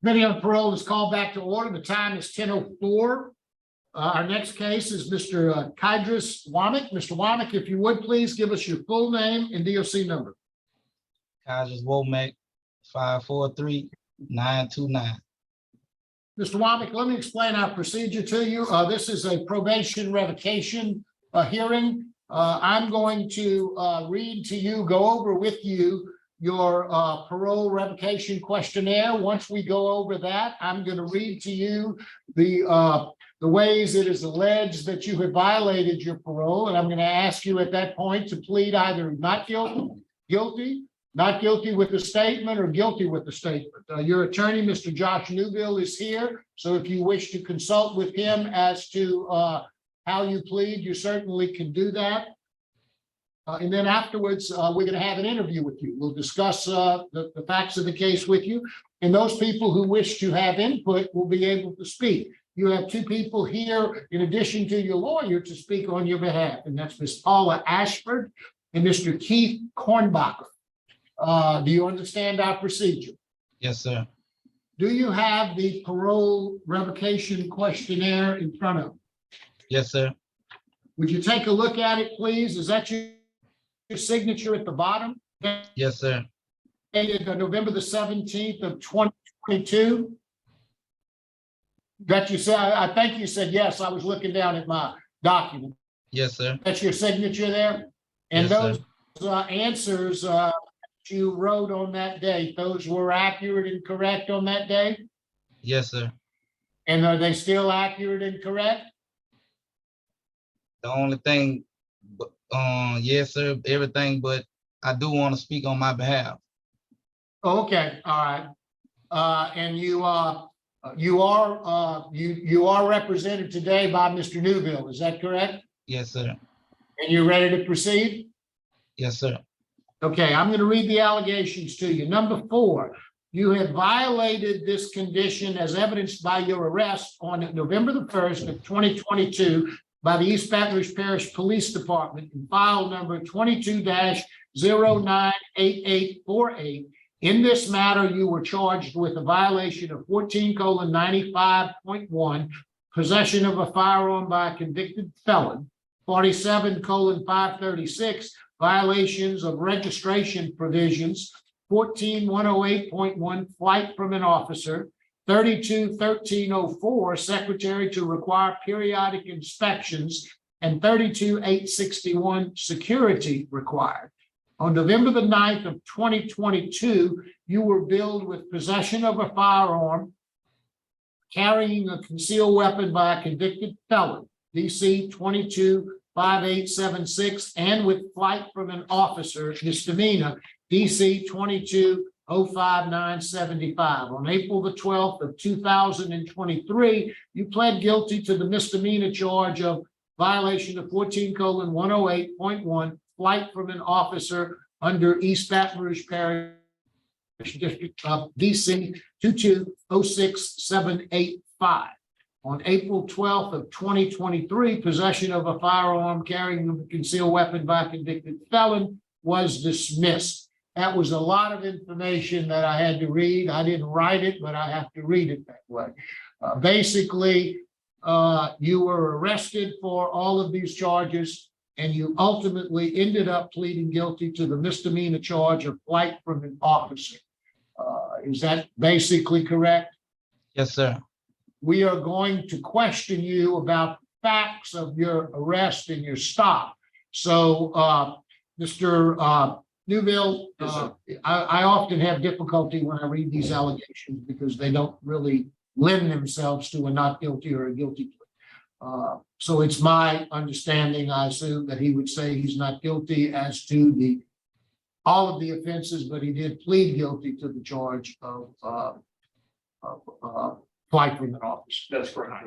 Committee on Parole is called back to order. The time is 10:04. Our next case is Mr. Kydris Womack. Mr. Womack, if you would please give us your full name and DOC number. Kydris Womack, 543-929. Mr. Womack, let me explain our procedure to you. This is a probation revocation hearing. I'm going to read to you, go over with you your parole revocation questionnaire. Once we go over that, I'm going to read to you the ways it is alleged that you have violated your parole, and I'm going to ask you at that point to plead either not guilty, guilty, not guilty with the statement, or guilty with the statement. Your attorney, Mr. Josh Newville, is here, so if you wish to consult with him as to how you plead, you certainly can do that. And then afterwards, we're going to have an interview with you. We'll discuss the facts of the case with you, and those people who wish to have input will be able to speak. You have two people here, in addition to your lawyer, to speak on your behalf, and that's Ms. Paula Ashford and Mr. Keith Kornbacher. Do you understand our procedure? Yes, sir. Do you have the parole revocation questionnaire in front of you? Yes, sir. Would you take a look at it, please? Is that your signature at the bottom? Yes, sir. Dated November the 17th of 2022. That you said, I think you said yes. I was looking down at my document. Yes, sir. That's your signature there? And Yes, those answers you wrote on that date, those were accurate and correct on that day? Yes, sir. And are they still accurate and correct? The only thing, yes, sir, everything, but I do want to speak on my behalf. Okay, all right. And you are represented today by Mr. Newville, is that correct? Yes, sir. And you're ready to proceed? Yes, sir. Okay, I'm going to read the allegations to you. Number 4, you have violated this condition as evidenced by your arrest on November the 1st of 2022 by the East Baton Rouge Parish Police Department in file number 22-098848. In this matter, you were charged with a violation of 14:95.1, possession of a firearm by a convicted felon, 47:536, violations of registration provisions, 14:108.1, flight from an officer, 32:1304, secretary to require periodic inspections, and 32:861, security required. On November the 9th of 2022, you were billed with possession of a firearm, carrying a concealed weapon by a convicted felon, DC 225876, and with flight from an officer, misdemeanor, DC 2205975. On April the 12th of 2023, you pled guilty to the misdemeanor charge of violation of 14:108.1, flight from an officer under East Baton Rouge Parish District of DC 2206785. On April 12th of 2023, possession of a firearm carrying a concealed weapon by a convicted felon was dismissed. That was a lot of information that I had to read. I didn't write it, but I have to read it that way. Basically, you were arrested for all of these charges, and you ultimately ended up pleading guilty to the misdemeanor charge of flight from an officer. Is that basically correct? Yes, sir. We are going to question you about facts of your arrest and your stop. So, Mr. Newville, I often have difficulty when I read these allegations because they don't really lend themselves to a not guilty or a guilty plea. So it's my understanding, I assume, that he would say he's not guilty as to all of the offenses, but he did plead guilty to the charge of flight from an office. That's correct.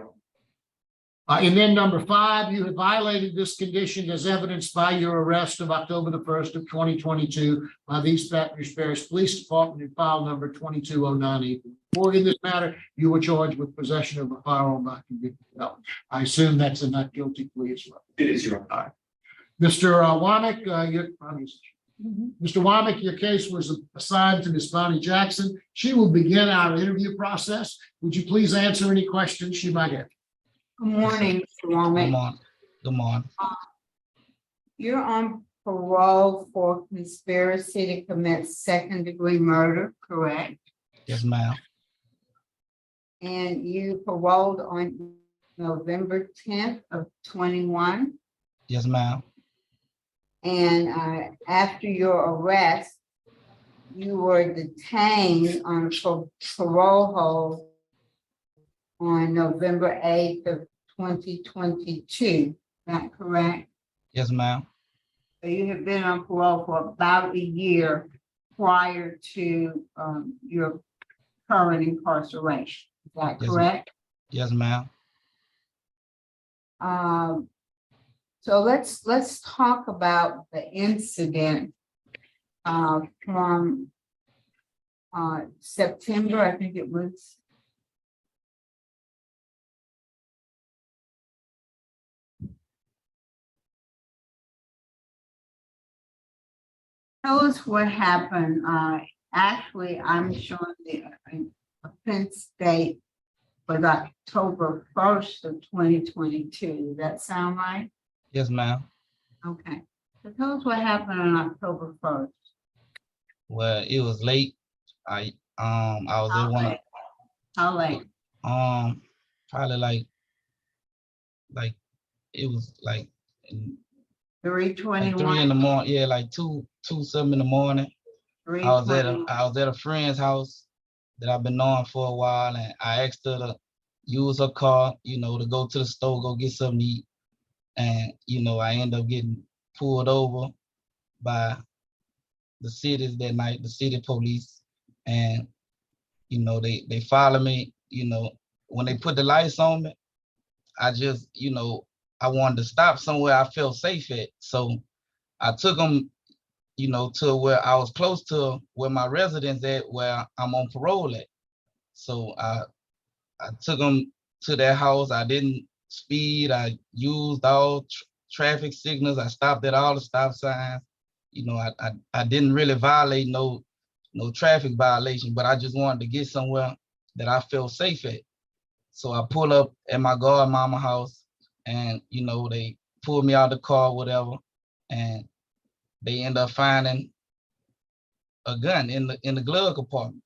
And then number 5, you have violated this condition as evidenced by your arrest of October the 1st of 2022 by the East Baton Rouge Parish Police Department in file number 220984. In this matter, you were charged with possession of a firearm by convicted felon. I assume that's a not guilty plea as well. It is, Your Honor. All right. Mr. Womack, Mr. Womack, your case was assigned to Ms. Bonnie Jackson. She will begin our interview process. Would you please answer any questions she might have? Good morning, Mr. Good Womack. morning. Good morning. You're on parole for conspiracy to commit second-degree murder, correct? Yes, ma'am. And you paroled on November 10th of 21. Yes, ma'am. And after your arrest, you were detained on parole hold on November 8th of 2022. Is that correct? Yes, ma'am. So you have been on parole for about a year prior to your current incarceration. Is that Yes, correct? Yes, ma'am. So let's talk about the incident from September, I think it was. Tell us what happened. Actually, I'm showing the offense date was October 1st of 2022. Does that sound right? Yes, ma'am. Okay. So tell us what happened on October 1st. Well, it was late. I was How at one of late? How late? probably like it was like in- like 3 3:21. in the morning. Yeah, like two something in the morning. I was at 3:21. a friend's house that I've been knowing for a while, and I asked her to use her car, to go to the store, go get something to eat. And I ended up getting pulled over by the cities that night, the city police, and they followed me. When they put the lights on me, I just I wanted to stop somewhere I felt safe at. So I took them, to where I was close to where my residence at, where I'm on parole at. So I took them to their house. I didn't speed. I used all traffic signals. I stopped at all the stop signs. I didn't really violate no traffic violation, but I just wanted to get somewhere that I felt safe at. So I pull up at my godmama house, and they pulled me out the car, whatever, and they end up finding a gun in the glove compartment.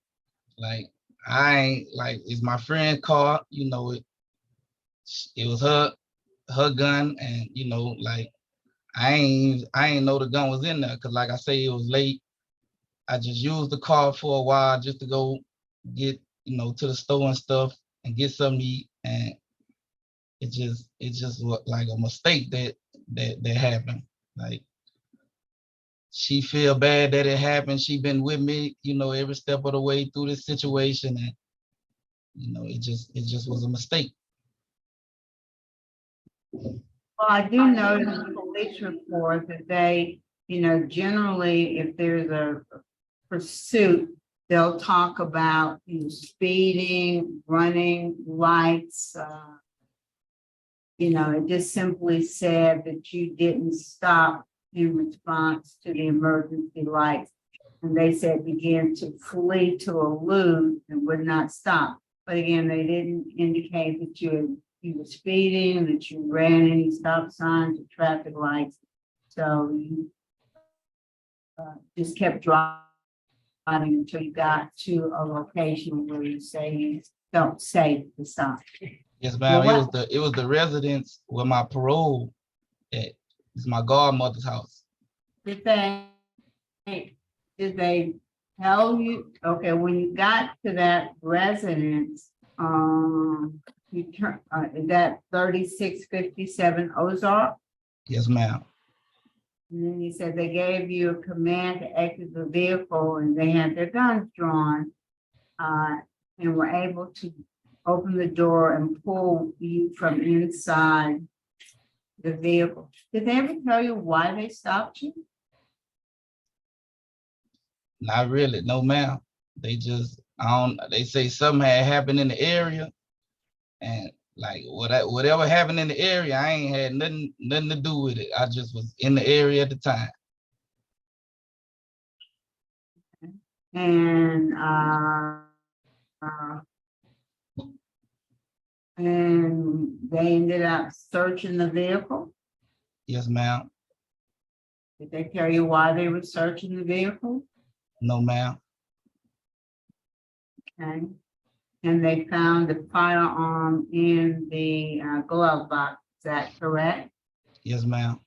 Like, I ain't like, it's my friend's car, it was her gun, and like, I ain't know the gun was in there, because like I say, it was late. I just used the car for a while just to go get to the store and stuff and get something to eat, and it just was like a mistake that happened. Like, she feel bad that it happened. She been with me, every step of the way through this situation, and it just was a mistake. Well, I do know in the police report that they, generally, if there's a pursuit, they'll talk about speeding, running lights. It just simply said that you didn't stop in response to the emergency lights. And they said began to flee to elude and would not stop. But again, they didn't indicate that you were speeding, that you ran any stop signs or traffic lights. So you just kept driving until you got to a location where you say you felt safe to stop. Yes, ma'am. Well, It was the residence where my parole at. It's my godmother's house. Did they tell you, okay, when you got to that residence, you turn, is that 3657 Ozark? Yes, ma'am. And then you said they gave you a command to exit the vehicle and they had their guns drawn, and were able to open the door and pull you from inside the vehicle. Did they ever tell you why they stopped you? Not really, no, ma'am. They just, they say something had happened in the area, and like whatever happened in the area, I ain't had nothing to do with it. I just was in the area at the time. and they ended up searching the vehicle. Yes, ma'am. Did they tell you why they were searching the vehicle? No, ma'am. Okay. And they found the firearm in the glove box. Is that correct? Yes, ma'am.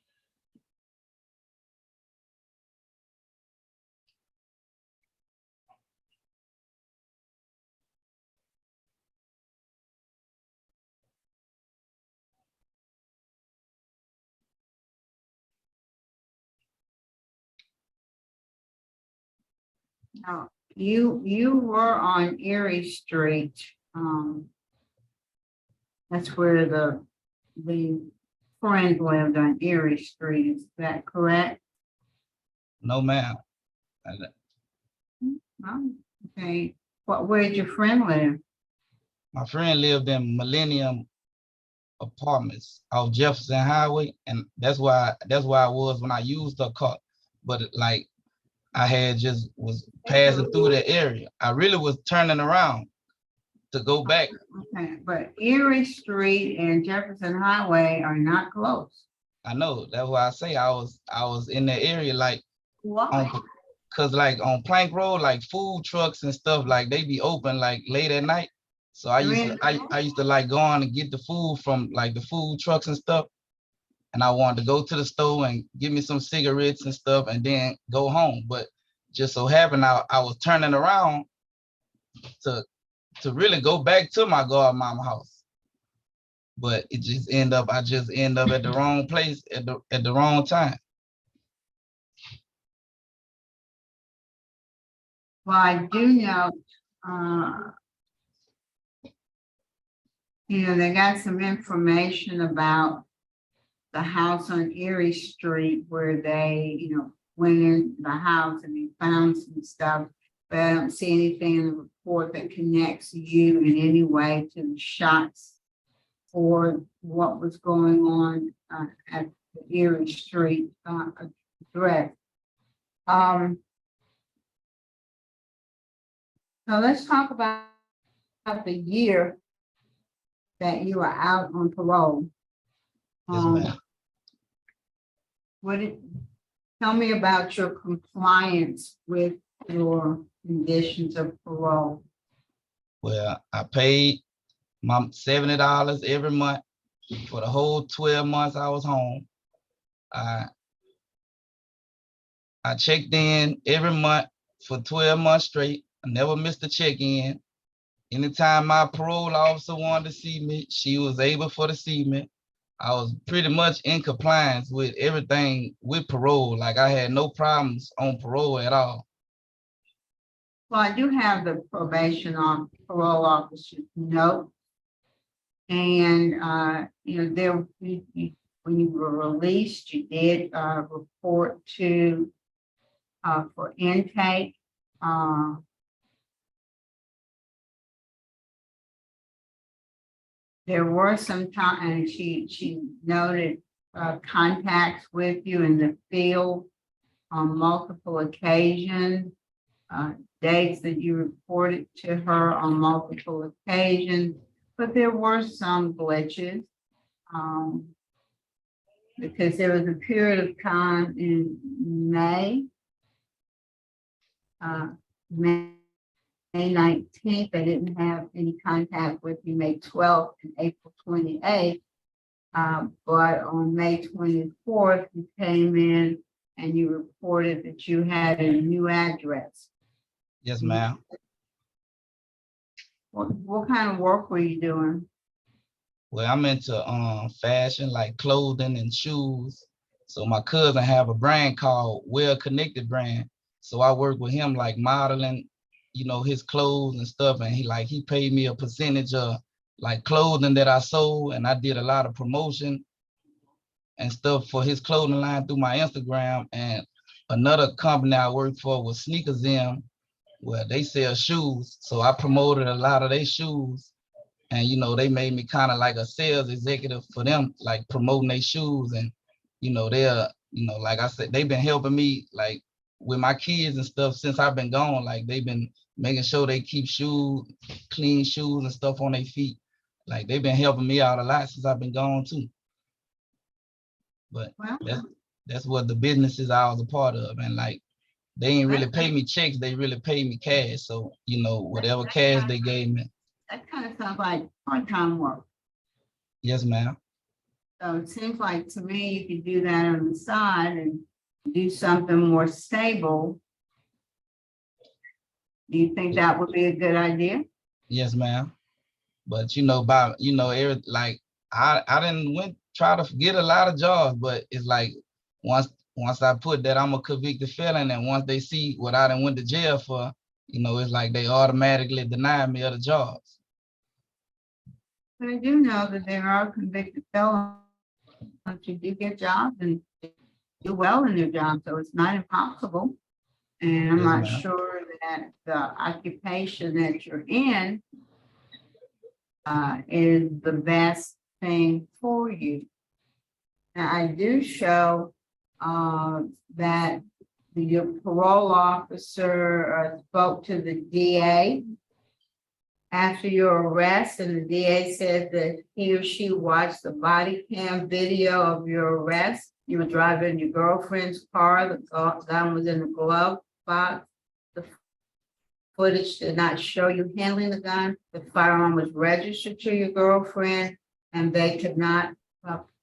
Now, you were on Erie Street. That's where the friend lived on Erie Street. Is that correct? No, ma'am. Oh, okay. Where'd your friend live? My friend lived in Millennium Apartments off Jefferson Highway, and that's why I was when I used the car. But like I had just was passing through the area. I really was turning around to go back. Okay, but Erie Street and Jefferson Highway are not close. I know that's why I say I was in the area like Why? cause like on Plank Road, like food trucks and stuff, like they be open like late at night. So I used to like go on and get the food from like the food trucks and stuff. And I wanted to go to the store and get me some cigarettes and stuff and then go home. But just so happened I was turning around to really go back to my godmama house. But it just I just end up at the wrong place at the wrong time. Well, I do know, they got some information about the house on Erie Street where they, went in the house and they found some stuff. But I don't see anything in the report that connects you in any way to the shots or what was going on at the Erie Street address. So let's talk about the year that you are out on parole. Yes, ma'am. Tell me about your compliance with your conditions of parole. Well, I paid my $70 every month for the whole 12 months I was home. I checked in every month for 12 months straight. I never missed a check-in. Anytime my parole officer wanted to see me, she was able to see me. I was pretty much in compliance with everything with parole. Like I had no problems on parole at all. Well, I do have the parole officer's note. And, when you were released, you did report to for intake. There were some time, and she noted contacts with you in the field on multiple occasions, dates that you reported to her on multiple occasions, but there were some glitches. Because there was a period of time in May 19th, they didn't have any contact with you, May 12th and April 28th. But on May 24th, you came in and you reported that you had a new address. Yes, ma'am. What kind of work were you doing? Well, I'm into fashion, like clothing and shoes. So my cousin have a brand called Well Connected Brand. So I work with him like modeling, his clothes and stuff. And he paid me a percentage of like clothing that I sold. And I did a lot of promotion and stuff for his clothing line through my Instagram. And another company I worked for was Sneakers M, where they sell shoes. So I promoted a lot of their shoes. And, they made me kind of like a sales executive for them, like promoting their shoes. And, they're, like I said, they've been helping me like with my kids and stuff since I've been gone. Like they've been making sure they keep clean shoes and stuff on their feet. Like they've been helping me out a lot since I've been gone too. But Well, that's what the businesses I was a part of. And like they ain't really pay me checks, they really pay me cash. So, you know, whatever cash they gave me. that kind of sounds like part-time work. Yes, ma'am. So it seems like to me, you could do that on the side and do something more stable. Do you think that would be a good idea? Yes, ma'am. But you know, like I didn't try to get a lot of jobs, but it's like once I put that I'm a convicted felon, and once they see what I done went to jail for, you know, it's like they automatically deny me other jobs. But I do know that there are convicted felons who do get jobs and do well in their job, so it's not impossible. And I'm Yes, not ma'am. sure that the occupation that you're in is the best thing for you. Now, I do show that your parole officer spoke to the DA after your arrest, and the DA said that he or she watched the body cam video of your arrest. You were driving your girlfriend's car, the gun was in the glove box. The footage did not show you handling the gun. The firearm was registered to your girlfriend, and they could not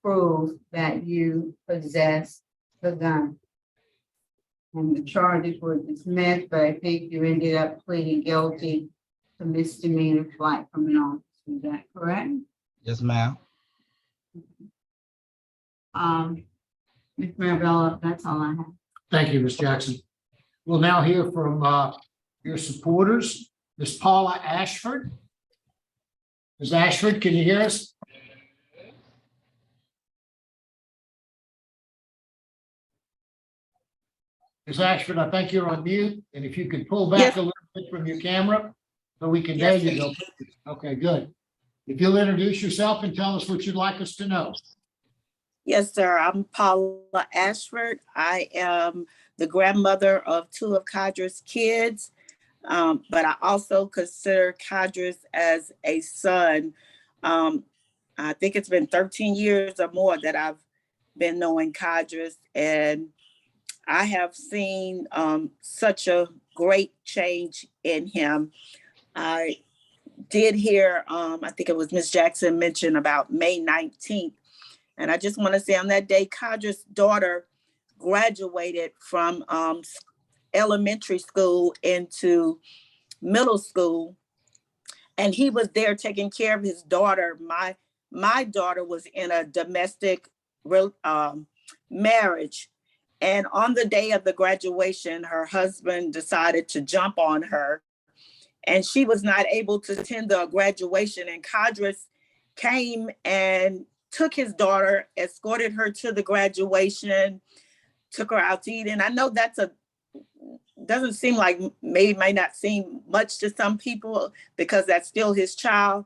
prove that you possessed the gun. And the charges were dismissed, but I think you ended up pleading guilty to misdemeanor flight from an officer. Is that correct? Yes, ma'am. Ms. Marabella, that's all I have. Thank you, Ms. Jackson. We'll now hear from your supporters, Ms. Paula Ashford. Ms. Ashford, can you hear us? Ms. Ashford, I think you're on mute, and if you could pull back a little bit from your camera so we can, there you go. Okay, good. If you'll introduce yourself and tell us what you'd like us to know. Yes, sir. I'm Paula Ashford. I am the grandmother of 2 of Kydris' kids, but I also consider Kydris as a son. I think it's been 13 years or more that I've been knowing Kydris, and I have seen such a great change in him. I did hear, I think it was Ms. Jackson mentioned about May 19th. And I just want to say on that day, Kydris' daughter graduated from elementary school into middle school. And he was there taking care of his daughter. My daughter was in a domestic marriage. And on the day of the graduation, her husband decided to jump on her. And she was not able to attend the graduation. And Kydris came and took his daughter, escorted her to the graduation, took her out to eat. And I know doesn't seem like, may not seem much to some people because that's still his child.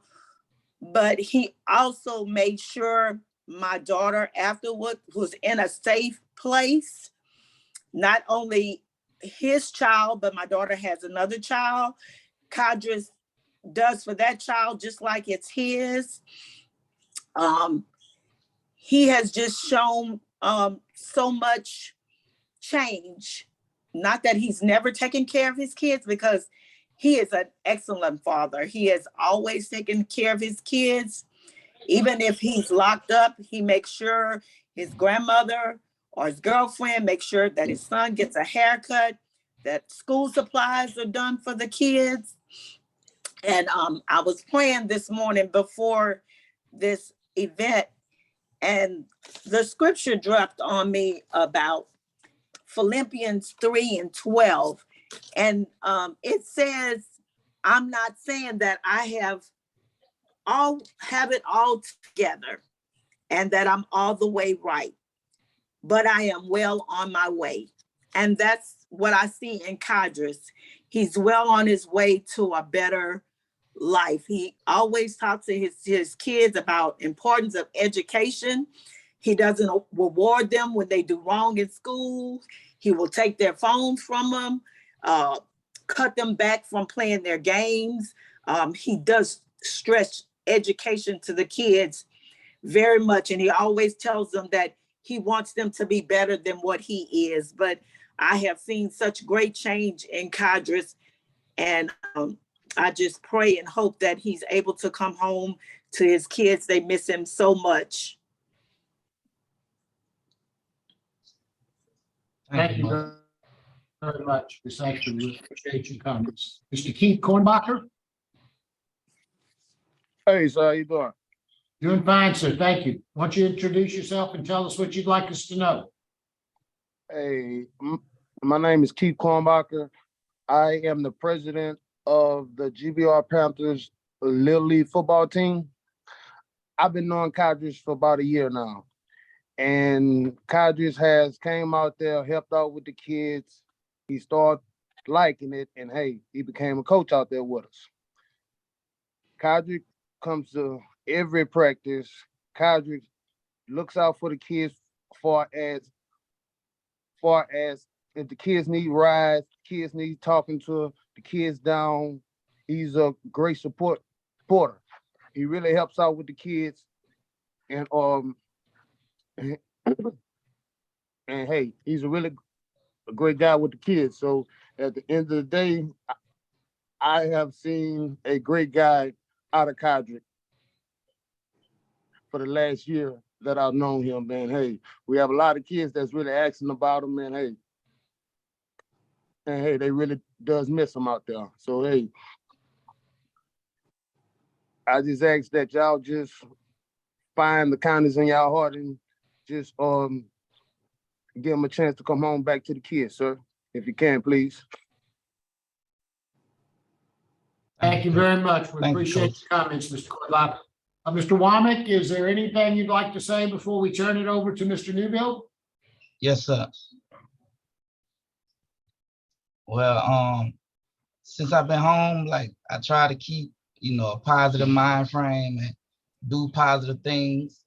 But he also made sure my daughter afterward was in a safe place. Not only his child, but my daughter has another child. Kydris does for that child just like it's his. He has just shown so much change. Not that he's never taken care of his kids, because he is an excellent father. He has always taken care of his kids. Even if he's locked up, he makes sure his grandmother or his girlfriend makes sure that his son gets a haircut, that school supplies are done for the kids. And I was praying this morning before this event, and the scripture dropped on me about Philippians 3:12. And it says, I'm not saying that I have it all together and that I'm all the way right, but I am well on my way. And that's what I see in Kydris. He's well on his way to a better life. He always talks to his kids about importance of education. He doesn't reward them when they do wrong in school. He will take their phones from them, cut them back from playing their games. He does stress education to the kids very much. And he always tells them that he wants them to be better than what he is. But I have seen such great change in Kydris, and I just pray and hope that he's able to come home to his kids. They miss him so much. Thank you Mother. very much, Ms. Exton. We appreciate your comments. Mr. Keith Kornbacher? Hey, so how you doing? Doing fine, sir. Thank you. Why don't you introduce yourself and tell us what you'd like us to know? Hey, my name is Keith Kornbacher. I am the president of the GBR Panthers Little League football team. I've been knowing Kydris for about a year now. And Kydris has came out there, helped out with the kids. He started liking it, and hey, he became a coach out there with us. Kydris comes to every practice. Kydris looks out for the kids far as if the kids need rides, kids need talking to the kids down. He's a great supporter. He really helps out with the kids. And and hey, he's a great guy with the kids. So at the end of the day, I have seen a great guy out of Kydris for the last year that I've known him, man. Hey, we have a lot of kids that's really asking about him, man. Hey, and hey, they really does miss him out there. So hey, I just ask that y'all just find the kindness in y'all heart and just give him a chance to come home back to the kids, sir. If you can, please. Thank you very much. We Thank you, appreciate Coach. your comments, Mr. Kornbacher. Mr. Womack, is there anything you'd like to say before we turn it over to Mr. Newbill? Yes, sir. Well, since I've been home, like I try to keep, a positive mind frame and do positive things,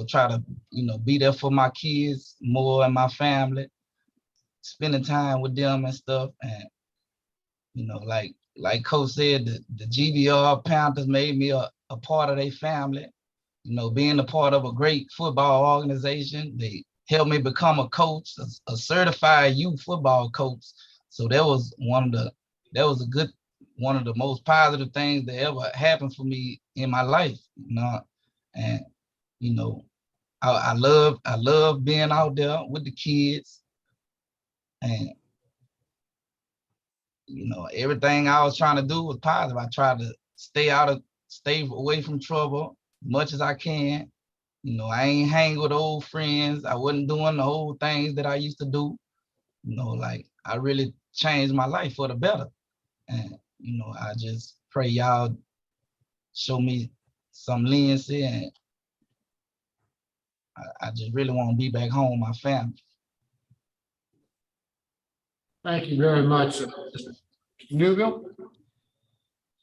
try to, be there for my kids more and my family, spending time with them and stuff. And, like Coach said, the GBR Panthers made me a part of their family. Being a part of a great football organization, they helped me become a coach, a certified youth football coach. So that was one of the most positive things that ever happened for me in my life. And I love being out there with the kids, and everything I was trying to do was positive. I tried to stay away from trouble much as I can. I ain't hang with old friends. I wasn't doing the old things that I used to do. Like I really changed my life for the better. And, I just pray y'all show me some leniency, and I just really want to be back home, my family. Thank you very much, Mr. Newbill.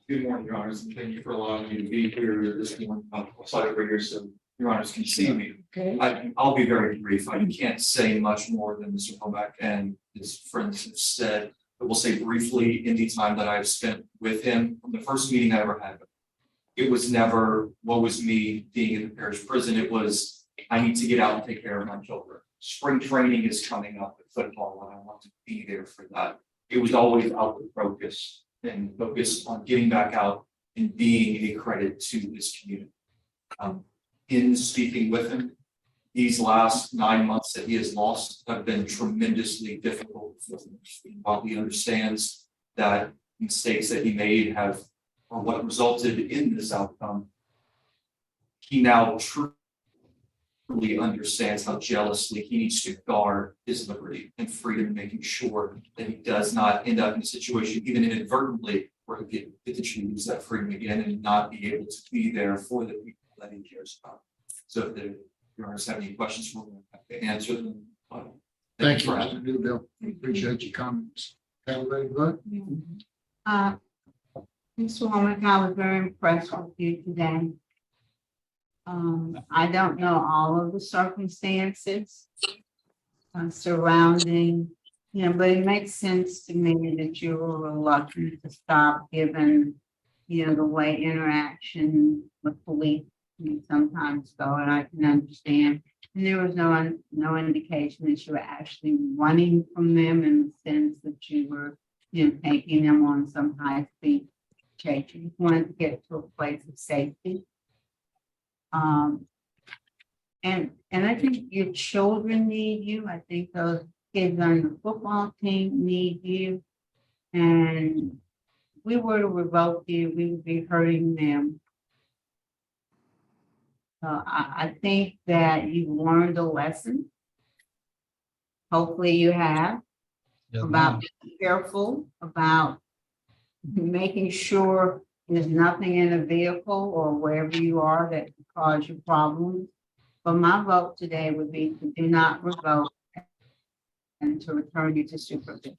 Good morning, Your Honors, and thank you for allowing me to be here this morning. I'll slide over here so Your Honors can see me. Okay. I'll be very brief. I can't say much more than Mr. Womack and his friends have said. But we'll say briefly, in the time that I've spent with him, from the first meeting I ever had, it was never, what was me being in the parish prison? It was, I need to get out and take care of my children. Spring training is coming up at football, and I want to be there for that. It was always outward focus and focus on getting back out and being a credit to this community. In speaking with him, these last 9 months that he has lost have been tremendously difficult for him. While he understands that mistakes that he made have, or what resulted in this outcome, he now truly understands how jealously he needs to guard his liberty and freedom, making sure that he does not end up in a situation, even inadvertently, where he could potentially lose that freedom again and not be able to be there for the people that he cares about. So if the Your Honors have any questions for me, I have to answer them. Thank you, for Mr. Newbill. Appreciate your comments. Everybody good? Mr. Womack, I was very impressed with you today. I don't know all of the circumstances surrounding Yeah, but it makes sense to me that you were reluctant to stop given, the way interaction with police can sometimes go, and I can understand. And there was no indication that you were actually running from them in the sense that you were, taking them on some high speed chase. You just wanted to get to a place of safety. And I think your children need you. I think those kids on the football team need you. And if we were to revoke you, we would be hurting them. So I think that you've learned a lesson. Hopefully you have, Yes, about ma'am. being careful, about making sure there's nothing in a vehicle or wherever you are that could cause you problems. But my vote today would be to do not revoke and to return you to supervision.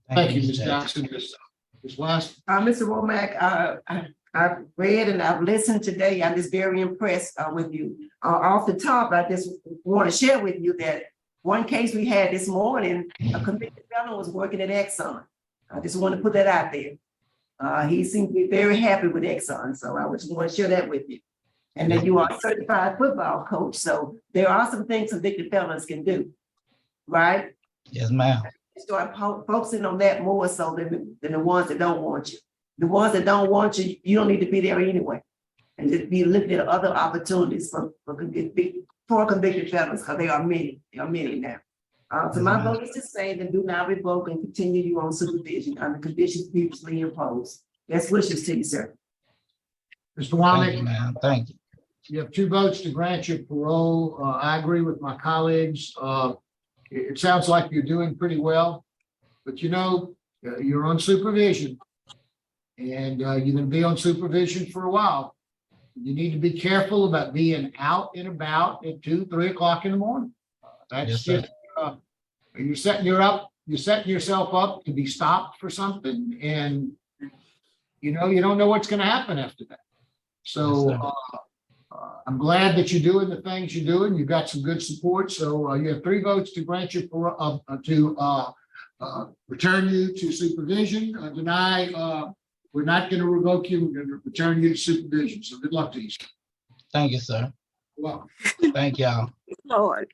Thank you, Ms. Ms. Jackson. Jackson. Ms. West? Mr. Womack, I've read and I've listened today. I'm just very impressed with you. Off the top, I just want to share with you that one case we had this morning, a convicted felon was working at Exxon. I just want to put that out there. He seemed to be very happy with Exxon, so I just want to share that with you. And that you are a certified football coach, so there are some things convicted felons can do, right? Yes, ma'am. Start focusing on that more so than the ones that don't want you. The ones that don't want you, you don't need to be there anyway. And just be looking at other opportunities for convicted felons, because there are many now. So my vote is to say that do not revoke and continue you on supervision under conditions previously imposed. Best wishes to you, sir. Mr. Thank you, Womack, ma'am. Thank you. you have 2 votes to grant your parole. I agree with my colleagues. It sounds like you're doing pretty well, but you're on supervision. And you're going to be on supervision for a while. You need to be careful about being out and about at 2, 3 o'clock in the morning. That's Yes, sir. just, you're setting yourself up to be stopped for something, and you don't know what's going to happen after that. So Yes, I'm glad that you're doing the things you're doing. You've got some good support. So you have 3 votes to grant you return you to supervision. Deny. We're not going to revoke you. We're going to return you to supervision. So good luck to you. Thank you, sir. You're welcome. Thank y'all. Lord.